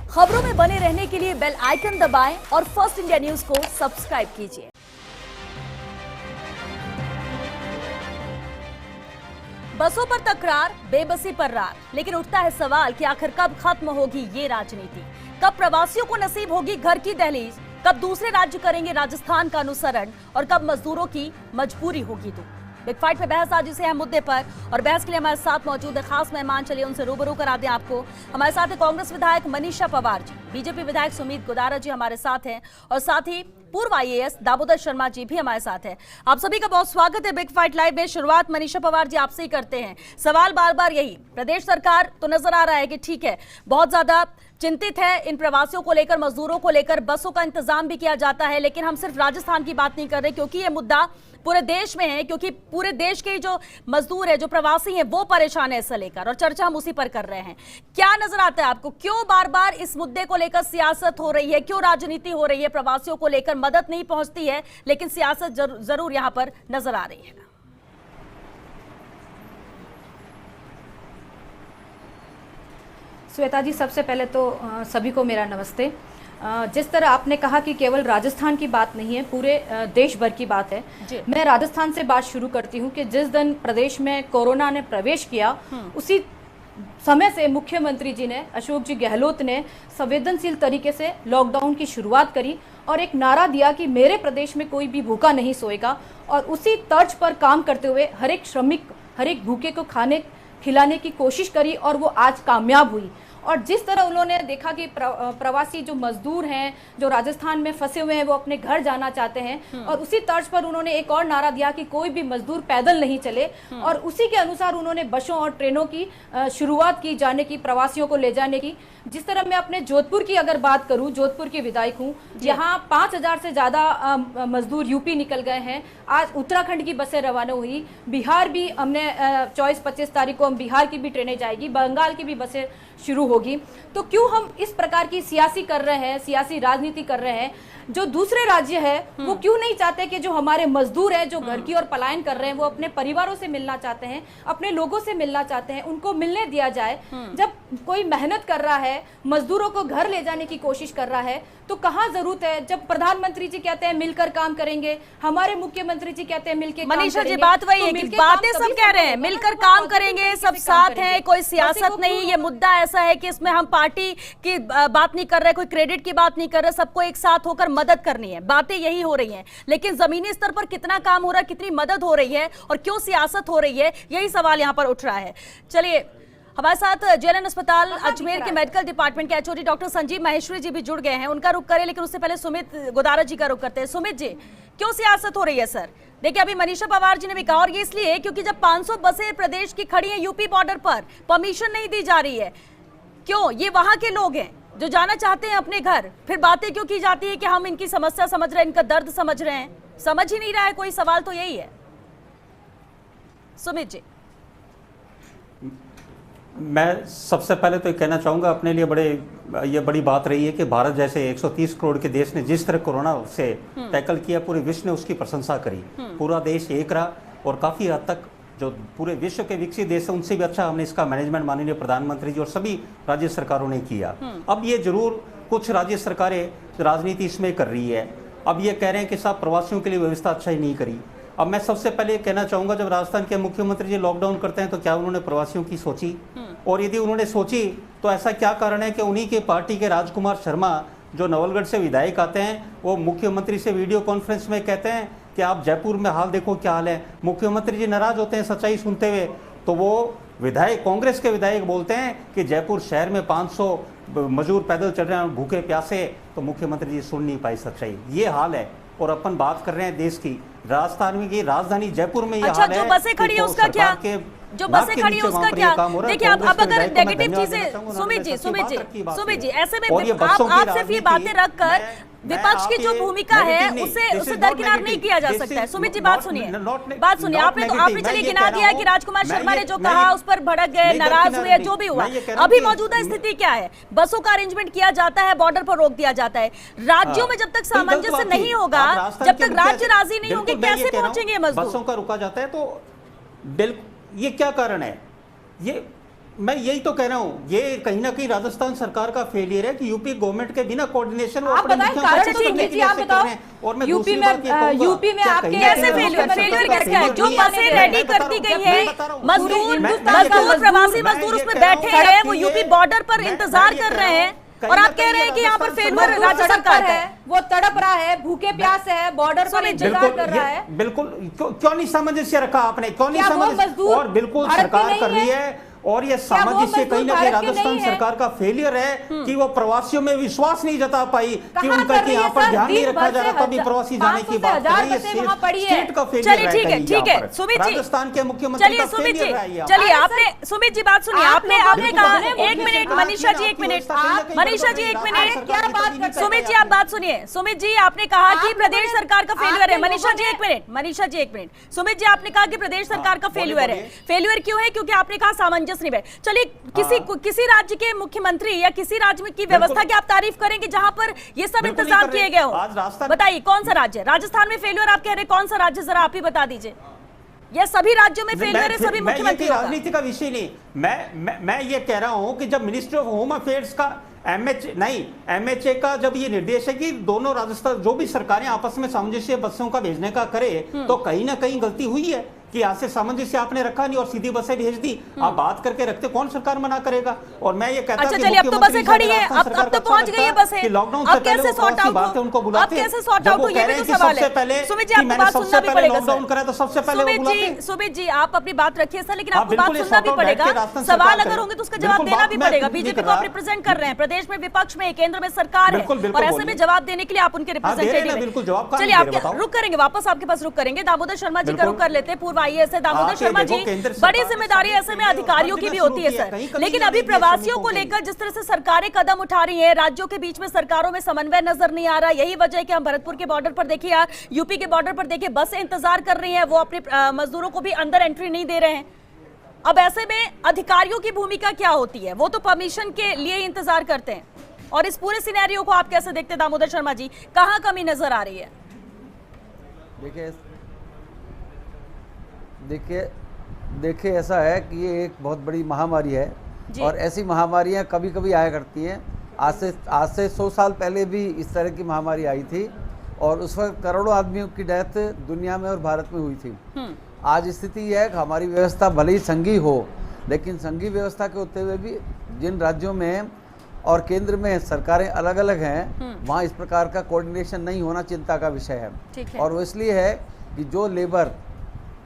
खबरों में बने रहने के लिए बेल आइकन दबाएं और फर्स्ट इंडिया न्यूज को सब्सक्राइब कीजिए। बसों पर तकरार, बेबसी पर रार, लेकिन उठता है सवाल कि आखिर कब खत्म होगी ये राजनीति? कब प्रवासियों को नसीब होगी घर की दहलीज? कब दूसरे राज्य करेंगे राजस्थान का अनुसरण? और कब मजदूरों की मजबूरी होगी दूर? बिग फाइट पे बहस आज इसे अहम मुद्दे पर, और बहस के लिए हमारे साथ मौजूद है खास मेहमान। चलिए उनसे रूबरू करा दें आपको। हमारे साथ है कांग्रेस विधायक मनीषा पवार जी, बीजेपी विधायक सुमित गोदारा जी हमारे साथ हैं, और साथ ही पूर्व IAS दामोदर शर्मा जी भी हमारे साथ हैं। आप सभी का बहुत स्वागत है बिग फाइट लाइव में। शुरुआत मनीषा पवार जी आपसे ही करते हैं। सवाल बार बार यही, प्रदेश सरकार तो नजर आ रहा है कि ठीक है, बहुत ज्यादा चिंतित है इन प्रवासियों को लेकर, मजदूरों को लेकर, बसों का इंतजाम भी किया जाता है, लेकिन हम सिर्फ राजस्थान की बात नहीं कर रहे, क्योंकि ये मुद्दा पूरे देश में है, क्योंकि पूरे देश के जो मजदूर है, जो प्रवासी हैं, वो परेशान है इससे लेकर, और चर्चा हम उसी पर कर रहे हैं। क्या नजर आता है आपको, क्यों बार बार इस मुद्दे को लेकर सियासत हो रही है, क्यों राजनीति हो रही है? प्रवासियों को लेकर मदद नहीं पहुंचती है, लेकिन सियासत जरूर यहां पर नजर आ रही है। श्वेता जी, सबसे पहले तो सभी को मेरा नमस्ते। जिस तरह आपने कहा कि केवल राजस्थान की बात नहीं है, पूरे देश भर की बात है। मैं राजस्थान से बात शुरू करती हूँ कि जिस दिन प्रदेश में कोरोना ने प्रवेश किया, उसी समय से मुख्यमंत्री जी ने, अशोक जी गहलोत ने संवेदनशील तरीके से लॉकडाउन की शुरुआत करी और एक नारा दिया कि मेरे प्रदेश में कोई भी भूखा नहीं सोएगा, और उसी तर्ज पर काम करते हुए हर एक श्रमिक, हर एक भूखे को खाने खिलाने की कोशिश करी, और वो आज कामयाब हुई। और जिस तरह उन्होंने देखा कि प्रवासी जो मजदूर हैं, जो राजस्थान में फंसे हुए हैं, वो अपने घर जाना चाहते हैं, और उसी तर्ज पर उन्होंने एक और नारा दिया कि कोई भी मजदूर पैदल नहीं चले, और उसी के अनुसार उन्होंने बसों और ट्रेनों की शुरुआत की जाने की, प्रवासियों को ले जाने की। जिस तरह मैं अपने जोधपुर की अगर बात करूं, जोधपुर की विधायक हूं, यहाँ 5000 से ज्यादा मजदूर यूपी निकल गए हैं। आज उत्तराखंड की बसें रवाना हुई, बिहार भी हमने 24-25 तारीख को हम बिहार की भी ट्रेनें जाएगी, बंगाल की भी बसें शुरू होगी। तो क्यों हम इस प्रकार की सियासी कर रहे हैं, सियासी राजनीति कर रहे हैं? जो दूसरे राज्य है वो क्यों नहीं चाहते कि जो हमारे मजदूर हैं, जो घर की ओर पलायन कर रहे हैं, वो अपने परिवारों से मिलना चाहते हैं, अपने लोगों से मिलना चाहते हैं, उनको मिलने दिया जाए। जब कोई मेहनत कर रहा है, मजदूरों को घर ले जाने की कोशिश कर रहा है, तो कहाँ जरूरत है? जब प्रधानमंत्री जी कहते हैं मिलकर काम करेंगे, हमारे मुख्यमंत्री जी कहते हैं मिलकर मनीषा जी, बात वही है कि बातें सब कह रहे हैं, मिलकर काम करेंगे, सब साथ हैं, कोई सियासत नहीं। ये मुद्दा ऐसा है कि इसमें हम पार्टी की बात नहीं कर रहे, कोई क्रेडिट की बात नहीं कर रहे, सबको एक साथ होकर मदद करनी है, बातें यही हो रही हैं। लेकिन जमीनी स्तर पर कितना काम हो रहा है, कितनी मदद हो रही है, और क्यों सियासत हो रही है, यही सवाल यहां पर उठ रहा है। चलिए हमारे साथ JLN अस्पताल अजमेर के मेडिकल डिपार्टमेंट के HOD डॉक्टर संजीव माहेश्वरी जी भी जुड़ गए हैं, उनका रुख करें, लेकिन उससे पहले सुमित गोदारा जी का रुख करते हैं। सुमित जी, क्यों सियासत हो रही है सर? देखिए, अभी मनीषा पवार जी ने भी कहा, और ये इसलिए क्योंकि जब 500 बसें प्रदेश की खड़ी हैं यूपी बॉर्डर पर, परमिशन नहीं दी जा रही है। क्यों? ये वहां के लोग हैं जो जाना चाहते हैं अपने घर, फिर बातें क्यों की जाती है कि हम इनकी समस्या समझ रहे हैं, इनका दर्द समझ रहे हैं? समझ ही नहीं रहा है कोई, सवाल तो यही है। सुमित जी, मैं सबसे पहले तो कहना चाहूँगा, अपने लिए ये बड़ी बात रही है कि भारत जैसे 130 करोड़ के देश ने जिस तरह कोरोना से टैकल किया, पूरे विश्व ने उसकी प्रशंसा करी। पूरा देश एक रहा, और काफ़ी हद तक जो पूरे विश्व के विकसित देश हैं उनसे भी अच्छा हमने इसका मैनेजमेंट माननीय प्रधानमंत्री जी और सभी राज्य सरकारों ने किया। अब ये जरूर कुछ राज्य सरकारें राजनीति इसमें कर रही है। अब ये कह रहे हैं कि साहब प्रवासियों के लिए व्यवस्था अच्छा ही नहीं करी। अब मैं सबसे पहले कहना चाहूँगा, जब राजस्थान के मुख्यमंत्री जी लॉकडाउन करते हैं तो क्या उन्होंने प्रवासियों की सोची? और यदि उन्होंने सोची तो ऐसा क्या कारण है कि उन्हीं के पार्टी के राजकुमार शर्मा, जो नवलगढ़ से विधायक आते हैं, वो मुख्यमंत्री से वीडियो कॉन्फ्रेंस में कहते हैं कि आप जयपुर में हाल देखो क्या हाल है। मुख्यमंत्री जी नाराज होते हैं सच्चाई सुनते हुए, तो वो विधायक, कांग्रेस के विधायक बोलते हैं कि जयपुर शहर में 500 मजदूर पैदल चल रहे हैं भूखे प्यासे, तो मुख्यमंत्री जी सुन नहीं पाई सच्चाई। ये हाल है। और अपन बात कर रहे हैं देश की, राजस्थान में की राजधानी जयपुर में ये हाल है। जो बसें खड़ी है उसका क्या? जो बसें खड़ी है उसका क्या? देखिए, अब अगर नेगेटिव चीजें, सुमित जी, ऐसे में आप सिर्फ ये बातें रखकर विपक्ष की जो भूमिका है उसे दरकिनार नहीं किया जा सकता है। सुमित जी, बात सुनिए, आपने चलिए गिना दिया कि राजकुमार शर्मा ने जो कहा उस पर भड़क गए, नाराज हुए, जो भी हुआ। अभी मौजूदा स्थिति क्या है? बसों का अरेंजमेंट किया जाता है, बॉर्डर पर रोक दिया जाता है। राज्यों में जब तक सामंजस्य नहीं होगा, जब तक राज्य राजी नहीं होंगे, कैसे पहुंचेंगे मजदूर? बसों का रुका जाता है तो ये क्या कारण है? ये मैं यही तो कह रहा हूँ, ये कहीं ना कहीं राजस्थान सरकार का फेलियर है कि यूपी गवर्नमेंट के बिना कोऑर्डिनेशन आप बताएं कारण तो ठीक है, आप बताओ और मैं यूपी में आपके कैसे फेलियर कैसे है? जो बसें रेडी कर दी गई है, मजदूर प्रवासी मजदूर उसमें बैठे हैं, वो यूपी बॉर्डर पर इंतजार कर रहे हैं और आप कह रहे हैं कि यहाँ पर फेलियर राज्य सरकार का है। वो तड़प रहा है, भूखे प्यास है, बॉर्डर पर इंतजार कर रहा है। बिल्कुल क्यों नहीं सामंजस्य रखा आपने, क्यों नहीं सामंजस्य? और बिल्कुल सरकार कर रही है और ये सामंजस्य कहीं ना कहीं राजस्थान सरकार का फेलियर है कि वो प्रवासियों में विश्वास नहीं जता पाई कि उनका कि यहाँ पर ध्यान नहीं रखा जा रहा, तभी प्रवासी जाने की बात कर रही है। स्टेट का फेलियर है। चलिए ठीक है सुमित जी, राजस्थान के मुख्यमंत्री का फेलियर है। चलिए आपने सुमित जी बात सुनिए, आपने कहा 1 minute, Manisha ji 1 minute, Manisha ji 1 minute, क्या बात सुमित जी आप बात सुनिए। सुमित जी आपने कहा कि प्रदेश सरकार का फेलियर है। Manisha ji 1 minute, Manisha ji 1 minute. सुमित जी आपने कहा कि प्रदेश सरकार का फेलियर है। फेलियर क्यों है? क्योंकि आपने कहा सामंजस्य नहीं बैठा। चलिए किसी राज्य के मुख्यमंत्री या किसी राज्य में की व्यवस्था की आप तारीफ करेंगे जहां पर ये सब इंतजाम किए गए हो। बताइए कौन सा राज्य? राजस्थान में फेलियर आप कह रहे हैं, कौन सा राज्य जरा आप ही बता दीजिए। ये सभी राज्यों में फेलियर है, सभी मुख्यमंत्री। राजनीति का विषय नहीं, मैं ये कह रहा हूं कि जब मिनिस्ट्री ऑफ होम अफेयर्स का एमएचए का जब ये निर्देश है कि दोनों राजस्थान जो भी सरकारें आपस में सामंजस्य बसों का भेजने का करे, तो कहीं ना कहीं गलती हुई है कि यहाँ से सामंजस्य आपने रखा नहीं और सीधी बसें भेज दी। आप बात करके रखते, कौन सरकार मना करेगा? और मैं ये कहता अच्छा चलिए, अब तो बसें खड़ी है, अब तो पहुंच गई है बसें। लॉकडाउन अब कैसे सॉर्ट आउट हो, उनको बुलाते हैं, कैसे सॉर्ट आउट हो, ये भी तो सवाल है। सुमित जी आपको बात सुनना भी पड़ेगा। लॉकडाउन करा तो सबसे पहले सुमित जी आप अपनी बात रखिए सर, लेकिन आपको बात सुनना भी पड़ेगा। सवाल अगर होंगे तो उसका जवाब देना भी पड़ेगा। बीजेपी को आप रिप्रेजेंट कर रहे हैं, प्रदेश में विपक्ष में, केंद्र में सरकार है, और ऐसे में जवाब देने के लिए आप उनके रिप्रेजेंटेटिव हैं। चलिए आप रुक करेंगे, वापस आपके पास रुक करेंगे। दामोदर शर्मा जी का रुक कर लेते हैं, पूर्व IAS है दामोदर शर्मा जी। बड़ी जिम्मेदारी ऐसे में अधिकारियों की भी होती है सर, लेकिन अभी प्रवासियों को लेकर जिस तरह से सरकारें कदम उठा रही हैं, राज्यों के बीच में सरकारों में समन्वय नजर नहीं आ रहा। यही वजह है कि हम भरतपुर के बॉर्डर पर देखिए यार, यूपी के बॉर्डर पर देखिए, बसें इंतजार कर रही हैं, वो अपने मजदूरों को भी अंदर एंट्री नहीं दे रहे हैं। अब ऐसे में अधिकारियों की भूमिका क्या होती है? वो तो परमिशन के लिए इंतजार करते हैं। और इस पूरे सिनेरियो को आप कैसे देखते हैं दामोदर शर्मा जी? कहां कमी नजर आ रही है? देखिए ऐसा है कि ये एक बहुत बड़ी महामारी है और ऐसी महामारियां कभी कभी आया करती हैं। आज से 100 साल पहले भी इस तरह की महामारी आई थी और उस वक्त करोड़ों आदमियों की डेथ दुनिया में और भारत में हुई थी। आज स्थिति यह है कि हमारी व्यवस्था भले ही संघीय हो, लेकिन संघीय व्यवस्था के होते हुए भी जिन राज्यों में और केंद्र में सरकारें अलग अलग हैं, वहाँ इस प्रकार का कोऑर्डिनेशन नहीं होना चिंता का विषय है। और वो इसलिए है कि जो लेबर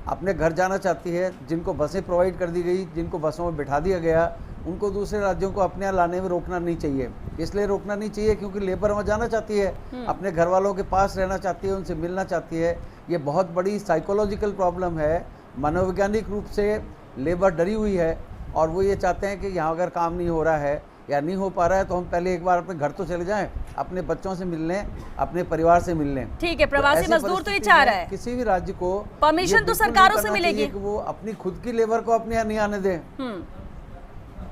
अपने घर जाना चाहती है, जिनको बसें प्रोवाइड कर दी गई, जिनको बसों में बिठा दिया गया, उनको दूसरे राज्यों को अपने यहाँ लाने में रोकना नहीं चाहिए। इसलिए रोकना नहीं चाहिए क्योंकि लेबर वहाँ जाना चाहती है, अपने घर वालों के पास रहना चाहती है, उनसे मिलना चाहती है। ये बहुत बड़ी साइकोलॉजिकल प्रॉब्लम है। मनोवैज्ञानिक रूप से लेबर डरी हुई है और वो ये चाहते हैं कि यहाँ अगर काम नहीं हो रहा है या नहीं हो पा रहा है तो हम पहले एक बार अपने घर तो चले जाएं, अपने बच्चों से मिलने, अपने परिवार से मिलने। ठीक है, प्रवासी मजदूर तो ये चाह रहा है, किसी भी राज्य को परमिशन तो सरकारों से मिलेगी कि वो अपनी खुद की लेबर को अपने यहाँ नहीं आने दें।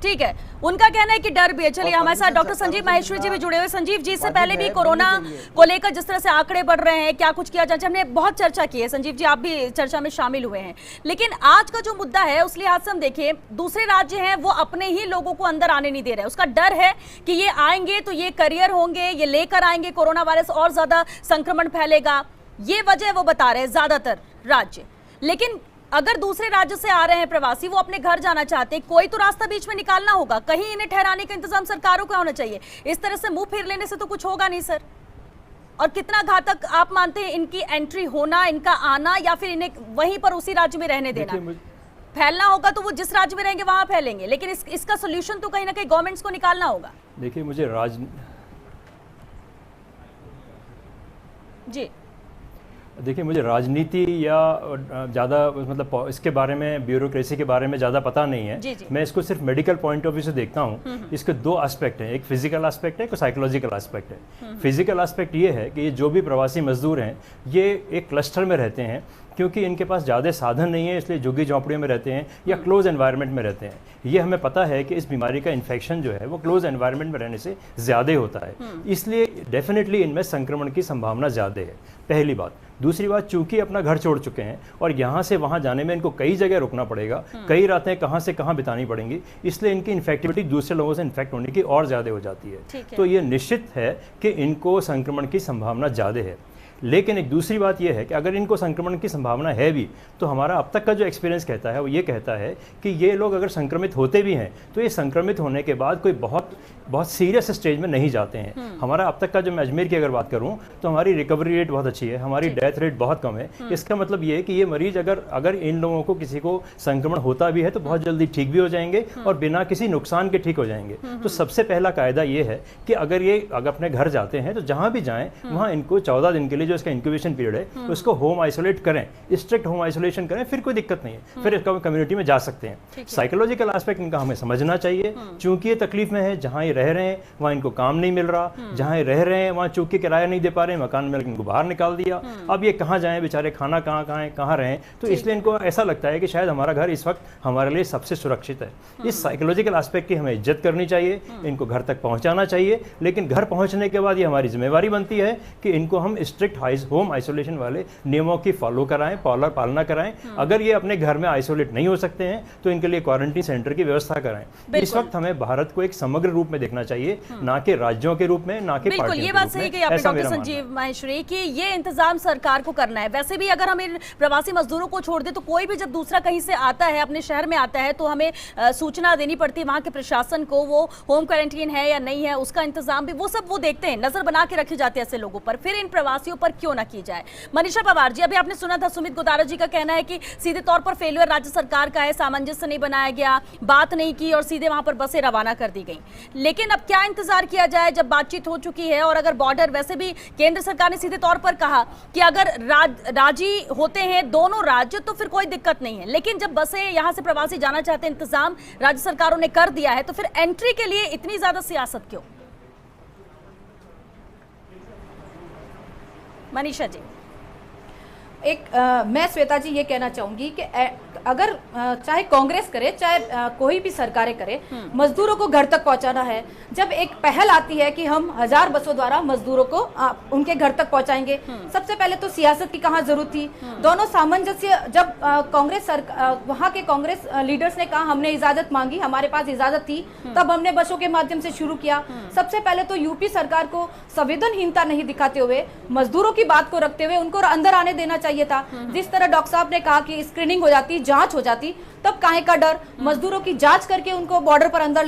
ठीक है, उनका कहना है कि डर भी है। चलिए हमारे साथ डॉक्टर संजीव माहेश्वरी जी भी जुड़े हुए। संजीव जी, इससे पहले भी कोरोना को लेकर जिस तरह से आंकड़े बढ़ रहे हैं, क्या कुछ किया जाए, हमने बहुत चर्चा की है। संजीव जी आप भी चर्चा में शामिल हुए हैं, लेकिन आज का जो मुद्दा है उस लिहाज से हम देखें, दूसरे राज्य हैं वो अपने ही लोगों को अंदर आने नहीं दे रहे हैं। उसका डर है कि ये आएंगे तो ये करियर होंगे, ये लेकर आएंगे कोरोना वायरस, और ज्यादा संक्रमण फैलेगा। ये वजह वो बता रहे हैं ज्यादातर राज्य। लेकिन अगर दूसरे राज्य से आ रहे हैं प्रवासी, वो अपने घर जाना चाहते हैं, कोई तो रास्ता बीच में निकालना होगा, कहीं इन्हें ठहराने का इंतजाम सरकारों का होना चाहिए। इस तरह से मुंह फेर लेने से तो कुछ होगा नहीं सर। और कितना घातक आप मानते हैं इनकी एंट्री होना, इनका आना, या फिर इन्हें वहीं पर उसी राज्य में रहने देना? फैलना होगा तो वो जिस राज्य में रहेंगे वहां फैलेंगे, लेकिन इसका सोल्यूशन तो कहीं ना कहीं गवर्नमेंट्स को निकालना होगा। देखिए मुझे राजनीति या ज़्यादा मतलब इसके बारे में, ब्यूरोक्रेसी के बारे में ज़्यादा पता नहीं है। जी। मैं इसको सिर्फ मेडिकल पॉइंट ऑफ व्यू से देखता हूँ। इसके दो एस्पेक्ट हैं, एक फिजिकल एस्पेक्ट है, एक साइकोलॉजिकल एस्पेक्ट है। फिजिकल एस्पेक्ट ये है कि ये जो भी प्रवासी मजदूर हैं ये एक क्लस्टर में रहते हैं, क्योंकि इनके पास ज़्यादा साधन नहीं है, इसलिए झुग्गी झोंपड़ियों में रहते हैं या क्लोज एनवायरनमेंट में रहते हैं। ये हमें पता है कि इस बीमारी का इन्फेक्शन जो है वो क्लोज एनवायरनमेंट में रहने से ज़्यादा होता है, इसलिए डेफिनेटली इनमें संक्रमण की संभावना ज़्यादा है, पहली बात। दूसरी बात, चूंकि अपना घर छोड़ चुके हैं और यहाँ से वहाँ जाने में इनको कई जगह रुकना पड़ेगा, कई रातें कहाँ से कहाँ बितानी पड़ेंगी, इसलिए इनकी इन्फेक्टिविटी दूसरे लोगों से इन्फेक्ट होने की और ज़्यादा हो जाती है। तो ये निश्चित है कि इनको संक्रमण की संभावना ज़्यादा है। लेकिन एक दूसरी बात यह है कि अगर इनको संक्रमण की संभावना है भी, तो हमारा अब तक का जो एक्सपीरियंस कहता है वो ये कहता है कि ये लोग अगर संक्रमित होते भी हैं तो ये संक्रमित होने के बाद कोई बहुत सीरियस स्टेज में नहीं जाते हैं। हमारा अब तक का जो मैं अजमेर की अगर बात करूं तो हमारी रिकवरी रेट बहुत अच्छी है, हमारी डेथ रेट बहुत कम है। इसका मतलब ये है कि ये मरीज अगर इन लोगों को किसी को संक्रमण होता भी है तो बहुत जल्दी ठीक भी हो जाएंगे और बिना किसी नुकसान के ठीक हो जाएंगे। तो सबसे पहला कायदा ये है कि अगर अपने घर जाते हैं तो जहां भी जाएं वहां इनको 14 दिन के लिए जो इसका इंक्यूबेशन पीरियड है उसको होम आइसोलेट करें, स्ट्रिक्ट होम आइसोलेशन करें, फिर कोई दिक्कत नहीं है, फिर इसका कम्युनिटी में जा सकते हैं। साइकोलॉजिकल एस्पेक्ट इनका हमें समझना चाहिए, चूंकि ये तकलीफ में है, जहां ये रह रहे हैं वहां इनको काम नहीं मिल रहा, जहां ये रह रहे हैं वहां चूंकि किराया नहीं दे पा रहे हैं, मकान में इनको बाहर निकाल दिया, अब ये कहां जाएं बेचारे, खाना कहां खाएं, कहां रहें। तो इसलिए इनको ऐसा लगता है कि शायद हमारा घर इस वक्त हमारे लिए सबसे सुरक्षित है। इस साइकोलॉजिकल एस्पेक्ट की हमें इज्जत करनी चाहिए, इनको घर तक पहुंचाना चाहिए, लेकिन घर पहुंचने के बाद ये हमारी जिम्मेवारी बनती है कि इनको हम स्ट्रिक्ट होम आइसोलेशन वाले नियमों की फॉलो कराएं, पालना कराएं। अगर ये अपने घर में आइसोलेट नहीं हो सकते हैं तो इनके लिए क्वारंटीन सेंटर की व्यवस्था कराएं। इस वक्त हमें भारत को एक समग्र रूप में देखना चाहिए, ना कि राज्यों के रूप में, ना कि बिल्कुल। ये बात सही कही आपने डॉक्टर संजीव माहेश्वरी कि ये इंतजाम सरकार को करना है। वैसे भी अगर हम इन प्रवासी मजदूरों को छोड़ दें तो कोई भी जब दूसरा कहीं से आता है, अपने शहर में आता है, तो हमें सूचना देनी पड़ती है वहां के प्रशासन को, वो होम क्वारंटीन है या नहीं है, उसका इंतजाम भी वो देखते हैं, नजर बना के रखी जाती है ऐसे लोगों पर। फिर इन प्रवासियों पर क्यों ना की जाए। मनीषा पवार जी, अभी आपने सुना था सुमित गोदारा जी का कहना है कि सीधे तौर पर फेल्यूर राज्य सरकार का है, सामंजस्य नहीं बनाया गया, बात नहीं की और सीधे वहां पर बसें रवाना कर दी गई। लेकिन अब क्या इंतजार किया जाए जब बातचीत हो चुकी है और अगर बॉर्डर, वैसे भी केंद्र सरकार ने सीधे तौर पर कहा कि अगर राजी होते हैं दोनों राज्य तो फिर कोई दिक्कत नहीं है, लेकिन जब बसें यहां से प्रवासी जाना चाहते हैं, इंतजाम राज्य सरकारों ने कर दिया है, तो फिर एंट्री के लिए इतनी ज्यादा सियासत क्यों? मनीषा जी। मैं श्वेता जी ये कहना चाहूंगी कि अगर चाहे कांग्रेस करे चाहे कोई भी सरकारें करे, मजदूरों को घर तक पहुंचाना है। जब एक पहल आती है कि हम 1000 बसों द्वारा मजदूरों को उनके घर तक पहुंचाएंगे, सबसे पहले तो सियासत की कहाँ जरूरत थी। दोनों सामंजस्य, जब कांग्रेस वहां के कांग्रेस लीडर्स ने कहा हमने इजाजत मांगी, हमारे पास इजाजत थी, तब हमने बसों के माध्यम से शुरू किया। सबसे पहले तो यूपी सरकार को संवेदनहीनता नहीं दिखाते हुए, मजदूरों की बात को रखते हुए उनको अंदर आने देना चाहिए था। जिस तरह डॉक्टर साहब ने कहा कि स्क्रीनिंग हो जाती, जांच हो जाती, तब काहे का डर। मजदूरों की जांच करके उनको बॉर्डर पर अंदर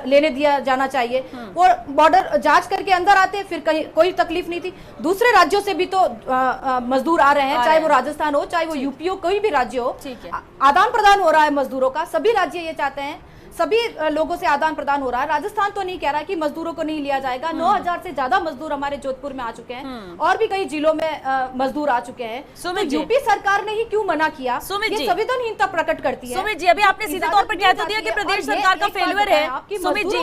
लेने दिया जाना चाहिए। और बॉर्डर जांच करके अंदर आते, फिर कहीं कोई तकलीफ नहीं थी। दूसरे राज्यों से भी तो मजदूर आ रहे हैं, चाहे वो राजस्थान हो, चाहे वो यूपी हो, कोई भी राज्य हो, आदान प्रदान हो रहा है मजदूरों का। सभी राज्य ये चाहते हैं, सभी लोगों से आदान प्रदान हो रहा है। राजस्थान तो नहीं कह रहा है कि मजदूरों को नहीं लिया जाएगा। 9000 से ज्यादा मजदूर हमारे जोधपुर में आ चुके हैं और भी कई जिलों में मजदूर आ चुके हैं। तो यूपी सरकार ने ही क्यों मना किया? ये संवेदनहीनता प्रकट करती है। सुमित जी, अभी आपने सीधे तौर पर कह तो दिया कि प्रदेश सरकार का फेल्यूर है सुमित जी,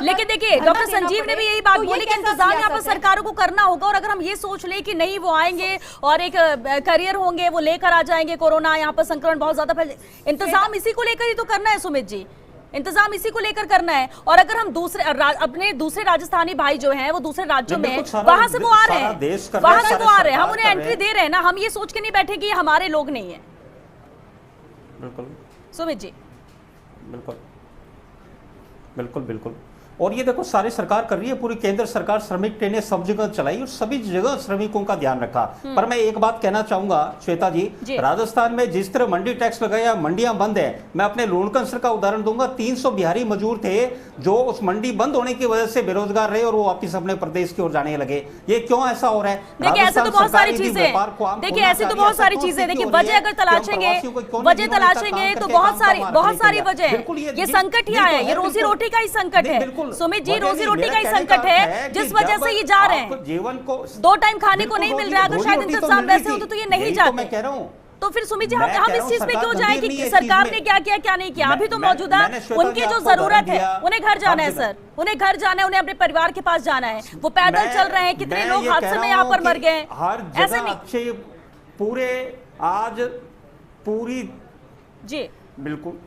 लेकिन देखिए डॉक्टर संजीव ने भी यही बात बोली कि इंतजाम यहाँ पर सरकारों को करना होगा। और अगर हम ये सोच ले कि नहीं वो आएंगे और एक करियर होंगे, वो लेकर आ जाएंगे कोरोना, यहाँ पर संक्रमण बहुत ज्यादा फैल, इंतजाम इसी को लेकर ही तो करना है सुमित जी, इंतजाम इसी को लेकर करना है। और अगर हम अपने दूसरे राजस्थानी भाई जो हैं वो दूसरे राज्यों में वहां से वो आ रहे हैं, वहां से वो आ रहे हैं, हम उन्हें एंट्री दे रहे हैं ना, हम ये सोच के नहीं बैठे कि हमारे लोग नहीं है। बिल्कुल सुमित जी। बिल्कुल बिल्कुल बिल्कुल। और ये देखो सारी सरकार कर रही है, पूरी केंद्र सरकार श्रमिक ट्रेनें सब जगह चलाई और सभी जगह श्रमिकों का ध्यान रखा। पर मैं एक बात कहना चाहूंगा श्वेता जी, राजस्थान में जिस तरह मंडी टैक्स लगाया, मंडियां बंद है। मैं अपने लोणकंसर का उदाहरण दूंगा, 300 बिहारी मजदूर थे जो उस मंडी बंद होने की वजह से बेरोजगार रहे और वो वापिस अपने प्रदेश की ओर जाने लगे। ये क्यों ऐसा हो रहा है? देखिए ऐसे तो बहुत सारी चीजें, देखिए ऐसी तो बहुत सारी चीजें, देखिए वजह अगर तलाशेंगे तो बहुत सारी वजह, ये संकट ही आया, ये रोजी रोटी का ही संकट है सुमित जी, रोजी रोटी का ही संकट है जिस वजह से ये जा रहे हैं। जीवन को 2 टाइम खाने को नहीं मिल रहा है, अगर शायद इंतजाम वैसे होते तो ये नहीं जाते। मैं कह रहा हूं, तो फिर सुमित जी हम इस चीज पे क्यों जाए कि सरकार ने क्या किया क्या नहीं किया? अभी तो मौजूदा उनकी जो जरूरत है, उन्हें घर जाना है सर, उन्हें घर जाना है, उन्हें अपने परिवार के पास जाना है। वो पैदल चल रहे हैं, कितने लोग हादसे में यहाँ पर मर गए। ऐसे नहीं पूरे आज पूरी जी बिल्कुल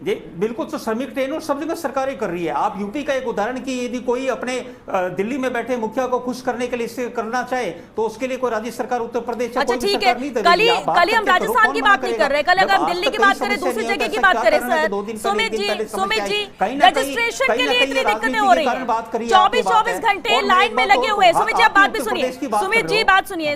ये बिल्कुल तो श्रमिक ट्रेन और सब जगह सरकारें कर रही है। आप यूपी का एक उदाहरण की यदि कोई अपने दिल्ली में बैठे मुखिया को खुश करने के लिए इसे करना चाहे तो उसके लिए कोई राज्य सरकार, उत्तर प्रदेश अच्छा ठीक है, कल ही हम राजस्थान की बात नहीं कर रहे, कल अगर हम दिल्ली की बात करें, दूसरी जगह की बात करें सर। सुमित जी रजिस्ट्रेशन के लिए इतनी दिक्कतें हो रही है, 24 घंटे लाइन में लगे हुए। सुमित जी आप बात भी सुनिए,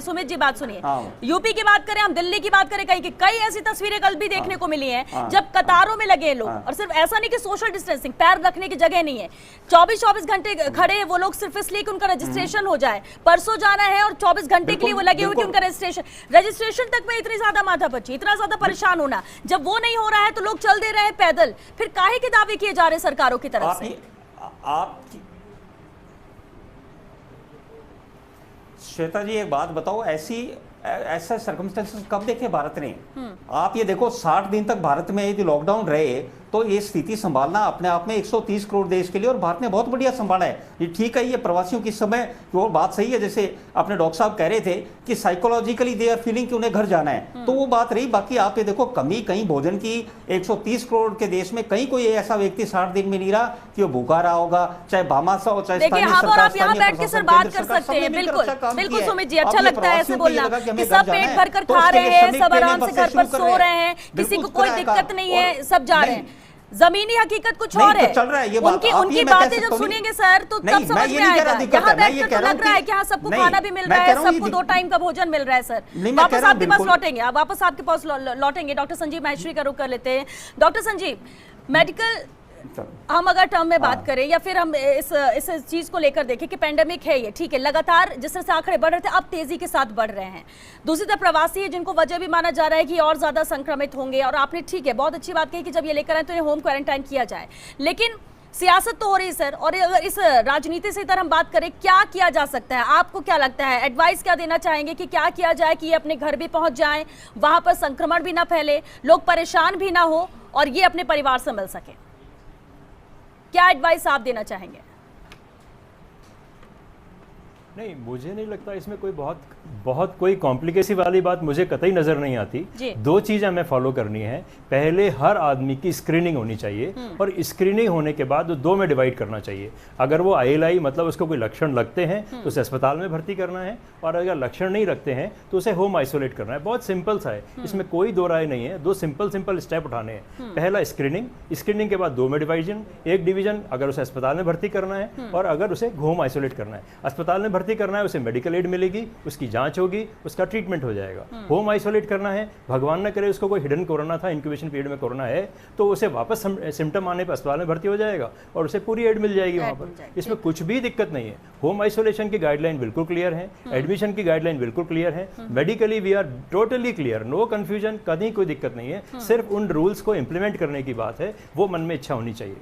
सुमित जी बात सुनिए। यूपी की बात करें, हम दिल्ली की बात करें, कई ऐसी तस्वीरें कल भी देखने को मिली है जब कतारों में लगे लोग, और सिर्फ ऐसा नहीं कि सोशल डिस्टेंसिंग, पैर रखने की जगह नहीं है, 24 घंटे खड़े हैं वो लोग सिर्फ इसलिए कि उनका रजिस्ट्रेशन हो जाए। परसों जाना है और 24 घंटे के लिए वो लगे हुए कि उनका रजिस्ट्रेशन तक में इतनी ज्यादा माथापच्ची, इतना ज्यादा परेशान होना, जब वो नहीं हो रहा है तो लोग चल दे रहे हैं पैदल। फिर काहे के दावे किए जा रहे हैं सरकारों की तरफ से? श्वेता जी एक बात बताओ, ऐसा सर्कमस्टेंसेस कब देखे भारत ने? आप ये देखो 60 दिन तक भारत में यदि लॉकडाउन रहे तो ये स्थिति संभालना अपने आप में 130 करोड़ देश के लिए, और भारत ने बहुत बढ़िया संभाला है। ये ठीक है, ये प्रवासियों की समय वो बात सही है, जैसे अपने डॉक्टर साहब कह रहे थे कि साइकोलॉजिकली दे आर फीलिंग कि उन्हें घर जाना है, तो वो बात रही। बाकी आप ये देखो कमी कहीं भोजन की 130 करोड़ के देश में कहीं कोई ऐसा व्यक्ति 60 दिन में नहीं रहा कि वो भूखा रहा होगा, चाहे बामासा हो चाहे स्थानीय सरकार। और आप यहाँ बैठ के सर बात कर सकते हैं, बिल्कुल सुमित जी, अच्छा लगता है ऐसे बोलना कि सब पेट भर कर खा रहे हैं, सब आराम से घर पर सो रहे हैं, किसी को कोई दिक्कत नहीं है, सब जा रहे हैं। जमीनी हकीकत कुछ और है, चल रहा है ये उनकी बातें जब सुनेंगे सर तो तब समझ में आएगा। यहाँ बैठकर तो लग रहा है कि हाँ सबको खाना भी मिल रहा है, सबको 2 टाइम का भोजन मिल रहा है। सर वापस आपके पास लौटेंगे, आप वापस आपके पास लौटेंगे। डॉक्टर संजीव माहेश्वरी का रुख कर लेते हैं। डॉक्टर संजीव, मेडिकल हम अगर टर्म में बात करें या फिर हम इस चीज को लेकर देखें कि पेंडेमिक है ये, ठीक है, लगातार जिस तरह से आंकड़े बढ़ रहे थे अब तेजी के साथ बढ़ रहे हैं। दूसरी तरफ प्रवासी है जिनको वजह भी माना जा रहा है कि और ज्यादा संक्रमित होंगे, और आपने ठीक है बहुत अच्छी बात कही कि जब ये लेकर आए तो इन्हें होम क्वारंटाइन किया जाए, लेकिन सियासत तो हो रही है सर। और अगर इस राजनीति से इधर हम बात करें, क्या किया जा सकता है? आपको क्या लगता है, एडवाइस क्या देना चाहेंगे कि क्या किया जाए कि ये अपने घर भी पहुंच जाएं, वहां पर संक्रमण भी ना फैले, लोग परेशान भी ना हो और ये अपने परिवार से मिल सके? क्या एडवाइस आप देना चाहेंगे? नहीं, मुझे नहीं लगता इसमें कोई बहुत कोई कॉम्प्लिकेसी वाली बात मुझे कतई नजर नहीं आती। 2 चीज़ें हमें फॉलो करनी है। पहले हर आदमी की स्क्रीनिंग होनी चाहिए, और स्क्रीनिंग होने के बाद 2 में डिवाइड करना चाहिए। अगर वो ILI मतलब उसको कोई लक्षण लगते हैं तो उसे अस्पताल में भर्ती करना है, और अगर लक्षण नहीं रखते हैं तो उसे होम आइसोलेट करना है। बहुत सिंपल सा है, इसमें कोई 2 राय नहीं है। 2 सिंपल स्टेप उठाने हैं। पहला स्क्रीनिंग के बाद 2 में डिवीजन। एक डिवीजन अगर उसे अस्पताल में भर्ती करना है, और अगर उसे होम आइसोलेट करना है। अस्पताल में भर्ती करना है, उसे मेडिकल एड मिलेगी, उसकी जांच होगी, उसका ट्रीटमेंट हो जाएगा। होम आइसोलेट करना है, भगवान न करे उसको कोई हिडन कोरोना था, इंक्यूबेशन पीरियड में कोरोना है, तो उसे वापस सिम्टम आने पर अस्पताल में भर्ती हो जाएगा और उसे पूरी एड मिल जाएगी वहां पर। इसमें कुछ भी दिक्कत नहीं है। होम आइसोलेशन की गाइडलाइन बिल्कुल क्लियर है, एडमिशन की गाइडलाइन बिल्कुल क्लियर है, medically we are totally clear, no confusion, कहीं कोई दिक्कत नहीं है। सिर्फ उन रूल्स को इंप्लीमेंट करने की बात है, वो मन में इच्छा होनी चाहिए।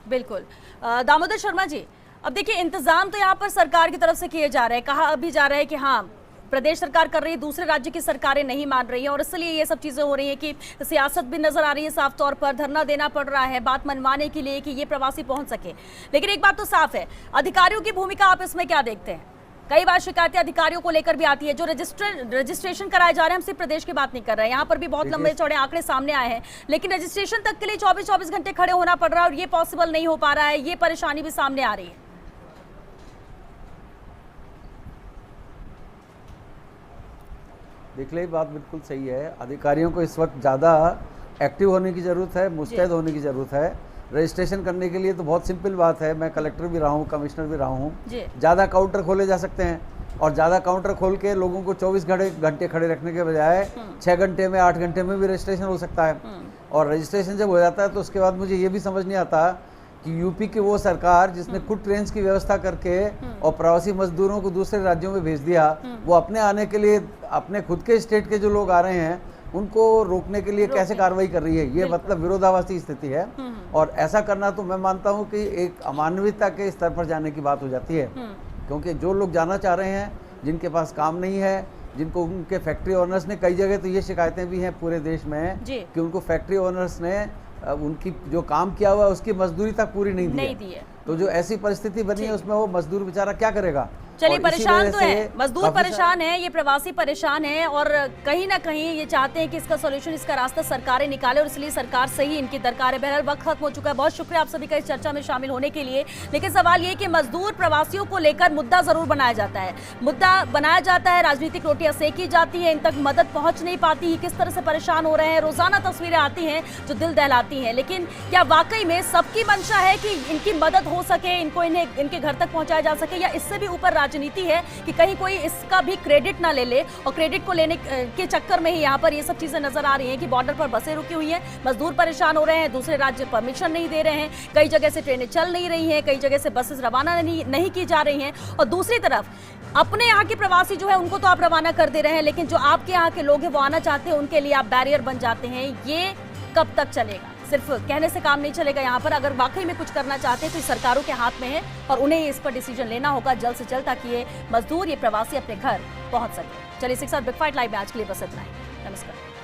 बिल्कुल। दामोदर शर्मा जी, अब देखिए इंतजाम तो यहाँ पर सरकार की तरफ से किए जा रहे हैं, कहा अभी जा रहा है कि हाँ प्रदेश सरकार कर रही है, दूसरे राज्य की सरकारें नहीं मान रही हैं, और इसलिए ये सब चीजें हो रही हैं कि सियासत भी नजर आ रही है साफ तौर पर, धरना देना पड़ रहा है बात मनवाने के लिए कि ये प्रवासी पहुंच सके। लेकिन एक बात तो साफ है, अधिकारियों की भूमिका आप इसमें क्या देखते हैं? कई बार शिकायतें अधिकारियों को लेकर भी आती है, जो रजिस्ट्रेशन कराए जा रहे हैं, हम सिर्फ प्रदेश की बात नहीं कर रहे हैं, यहाँ पर भी बहुत लंबे चौड़े आंकड़े सामने आए हैं, लेकिन रजिस्ट्रेशन तक के लिए 24 घंटे खड़े होना पड़ रहा है, और ये पॉसिबल नहीं हो पा रहा है, ये परेशानी भी सामने आ रही है। देख ले, बात बिल्कुल सही है। अधिकारियों को इस वक्त ज़्यादा एक्टिव होने की ज़रूरत है, मुस्तैद होने की ज़रूरत है। रजिस्ट्रेशन करने के लिए तो बहुत सिंपल बात है, मैं कलेक्टर भी रहा हूँ, कमिश्नर भी रहा हूँ, ज़्यादा काउंटर खोले जा सकते हैं, और ज़्यादा काउंटर खोल के लोगों को 24 घंटे खड़े रखने के बजाय 6 घंटे में 8 घंटे में भी रजिस्ट्रेशन हो सकता है। और रजिस्ट्रेशन जब हो जाता है तो उसके बाद मुझे ये भी समझ नहीं आता कि यूपी की वो सरकार जिसने खुद ट्रेन की व्यवस्था करके और प्रवासी मजदूरों को दूसरे राज्यों में भेज दिया, वो अपने आने के लिए अपने खुद के स्टेट के जो लोग आ रहे हैं उनको रोकने के लिए कैसे कार्रवाई कर रही है? ये मतलब विरोधाभासी स्थिति है। और ऐसा करना तो मैं मानता हूँ कि एक अमानवीयता के स्तर पर जाने की बात हो जाती है, क्योंकि जो लोग जाना चाह रहे हैं, जिनके पास काम नहीं है, जिनको उनके फैक्ट्री ओनर्स ने, कई जगह तो ये शिकायतें भी हैं पूरे देश में कि उनको फैक्ट्री ओनर्स ने उनकी जो काम किया हुआ है उसकी मजदूरी तक पूरी नहीं दी है। तो जो ऐसी परिस्थिति बनी है उसमें वो मजदूर बेचारा क्या करेगा। चलिए, और इसी परेशान वजह तो से है, मजदूर काफी परेशान है, ये प्रवासी परेशान है और कहीं ना कहीं ये चाहते हैं कि इसका सॉल्यूशन, इसका रास्ता सरकारें निकाले और इसलिए सरकार से ही इनकी दरकार है। बहरहाल वक्त खत्म हो चुका है। बहुत शुक्रिया आप सभी का इस चर्चा में शामिल होने के लिए। लेकिन सवाल ये कि मजदूर प्रवासियों को लेकर मुद्दा जरूर बनाया जाता है, मुद्दा बनाया जाता है, राजनीतिक रोटियां सेकी जाती है, इन तक मदद पहुंच नहीं पाती, किस तरह से परेशान हो रहे हैं। रोजाना तस्वीरें आती हैं जो दिल दहलाती हैं। लेकिन क्या वाकई में सबकी मंशा है कि इनकी मदद हो सके, इनको इनके घर तक पहुंचाया जा सके, या इससे भी ऊपर राजनीति है कि कहीं कोई इसका भी क्रेडिट ना ले ले और क्रेडिट को लेने के चक्कर में ही यहाँ पर ये सब चीजें नजर आ रही हैं कि बॉर्डर पर बसें रुकी हुई हैं, मजदूर परेशान हो रहे हैं, दूसरे राज्य परमिशन नहीं दे रहे हैं, कई जगह से ट्रेनें चल नहीं रही हैं, कई जगह से बसेस रवाना नहीं की जा रही हैं, और दूसरी तरफ अपने यहाँ के प्रवासी जो है उनको तो आप रवाना कर दे रहे हैं, लेकिन जो आपके यहाँ के लोग हैं वो आना चाहते हैं, उनके लिए आप बैरियर बन जाते हैं। ये कब तक चलेगा? सिर्फ कहने से काम नहीं चलेगा। यहाँ पर अगर वाकई में कुछ करना चाहते हैं तो सरकारों के हाथ में है और उन्हें इस पर डिसीजन लेना होगा जल्द से जल्द, ताकि ये मजदूर, ये प्रवासी अपने घर पहुंच सके। चलिए, 6 बिग फाइट लाइव में आज के लिए बस इतना ही। नमस्कार।